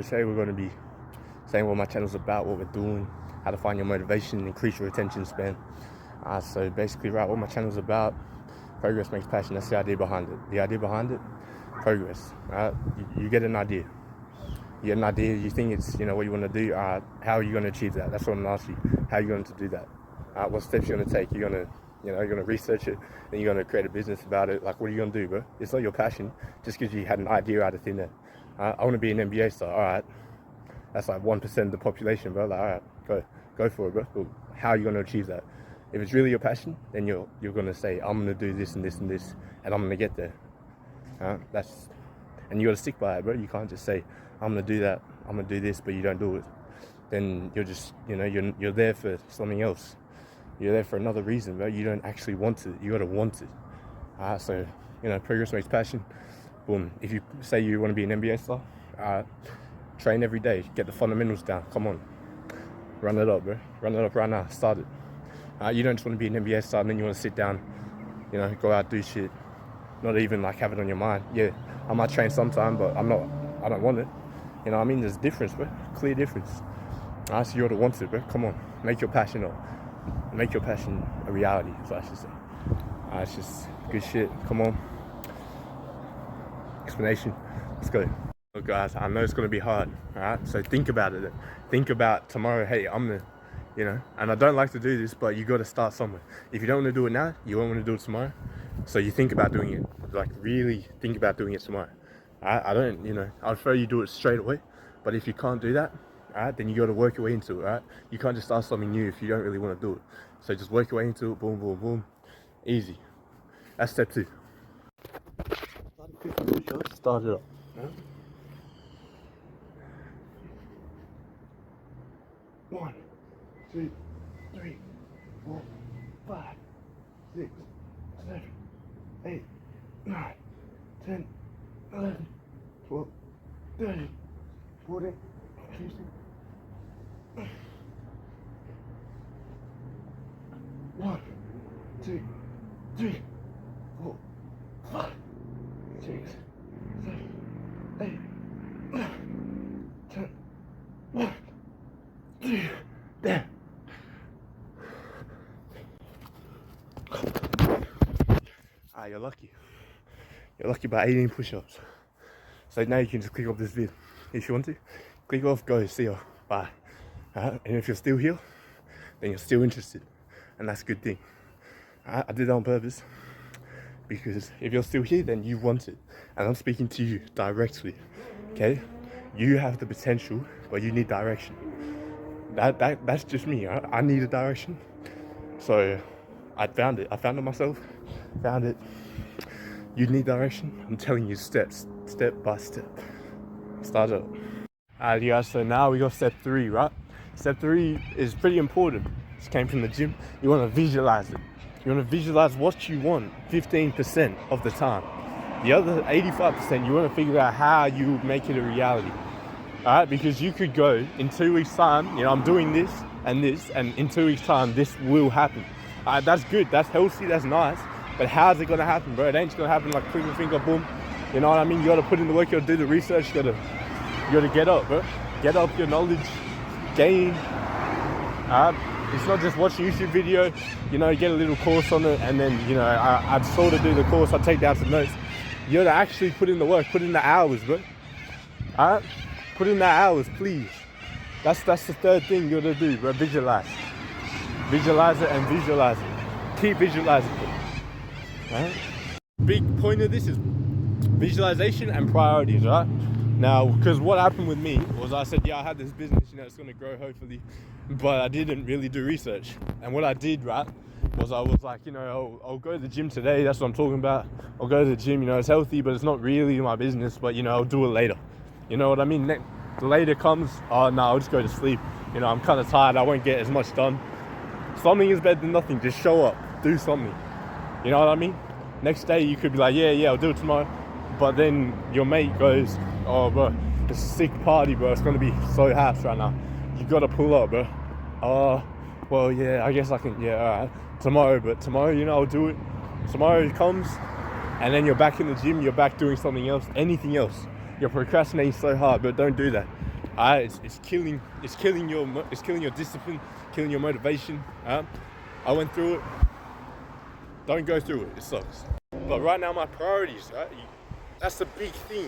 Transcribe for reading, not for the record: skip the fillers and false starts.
bro. Say we're going to be saying what my channel's about, what we're doing, how to find your motivation, increase your attention span. So basically, right, what my channel's about, progress makes passion. That's the idea behind it. The idea behind it, progress. Right? You get an idea. You get an idea. You think it's what you want to do. How are you going to achieve that? That's what I'm going to ask you. How are you going to do that? What steps you're going to take? You're going to you're going to research it, then you're going to create a business about it. Like, what are you going to do, bro? It's not your passion just because you had an idea out of thin air. I want to be an NBA star. All right, that's like 1% of the population, bro. Like, all right, go for it, bro. Well, how are you going to achieve that? If it's really your passion, then you're going to say, I'm going to do this and this and this, and I'm going to get there. And you got to stick by it, bro. You can't just say, I'm going to do that, I'm going to do this, but you don't do it. Then you're just, you're there for something else. You're there for another reason, bro. You don't actually want it. You got to want it. So, progress makes passion. Boom. If you say you want to be an NBA star, train every day. Get the fundamentals down. Come on. Run it up, bro. Run it up right now. Start it. You don't just want to be an NBA star and then you want to sit down, go out, do shit. Not even like have it on your mind. Yeah, I might train sometime, but I don't want it. There's a difference, bro. Clear difference. So you got to want it, bro. Come on. Make your passion up. Make your passion a reality, is what I should say. It's just good shit. Come on. Explanation. Let's go. Look, guys, I know it's going to be hard, alright? So think about it. Think about tomorrow. Hey, I'm the, and I don't like to do this, but you got to start somewhere. If you don't want to do it now, you won't want to do it tomorrow. So you think about doing it. Like, really think about doing it tomorrow. I don't, I'd prefer you do it straight away. But if you can't do that, then you got to work your way into it, You can't just start something new if you don't really want to do it. So just work your way into it, boom, boom, boom. Easy. That's step 2. Start it up. One, 2, 3, 4, 5, 6, 7, 8, 9, 10, 11, 12, 13, 14, 15. 1, 2, 3, 4, 5, 6, 7, 8, 9, 10, 1, 2, there. You're lucky. You're lucky by 18 push-ups. So now you can just click off this vid if you want to. Click off, go, see ya, bye. And if you're still here, then you're still interested. And that's a good thing. I did that on purpose. Because if you're still here, then you want it. And I'm speaking to you directly. Okay? You have the potential, but you need direction. That's just me. I need a direction. So I found it. I found it myself. Found it. You need direction. I'm telling you step by step. Start up. Alright, you guys, so now we got step 3, right? Step 3 is pretty important. This came from the gym. You want to visualize it. You want to visualize what you want 15% of the time. The other 85%, you want to figure out how you make it a reality. Alright, because you could go in 2 weeks' time, I'm doing this, and in 2 weeks' time, this will happen. That's good, that's healthy, that's nice. But how's it going to happen, bro? It ain't just going to happen like click your finger, boom. You know what I mean? You got to put in the work, you got to do the research, you got to get up, bro. Get up your knowledge, gain. It's not just watch a YouTube video, get a little course on it, and then, I'd sort of do the course, I'd take down some notes. You got to actually put in the work, put in the hours, bro. Alright? Put in the hours, please. That's the third thing you got to do, bro. Visualize. Visualize it and visualize it. Keep visualizing it. Alright? Big point of this is visualization and priorities, right? Now, because what happened with me was I said, I had this business, it's going to grow hopefully, but I didn't really do research. And what I did, right, was I was like, I'll go to the gym today, that's what I'm talking about. I'll go to the gym, it's healthy, but it's not really my business, but, I'll do it later. You know what I mean? The later comes, oh, no, I'll just go to sleep. I'm kind of tired, I won't get as much done. Something is better than nothing, just show up, do something. You know what I mean? Next day, you could be like, yeah, I'll do it tomorrow. But then your mate goes, oh, bro, it's a sick party, bro. It's going to be so hyped right now. You got to pull up, bro. Oh, well, yeah, I guess I can, all right. Tomorrow, I'll do it. Tomorrow comes, and then you're back in the gym. You're back doing something else, anything else. You're procrastinating so hard, but don't do that. It's killing your discipline, killing your motivation. I went through it. Don't go through it. It sucks. But right now, my priorities. That's the big thing.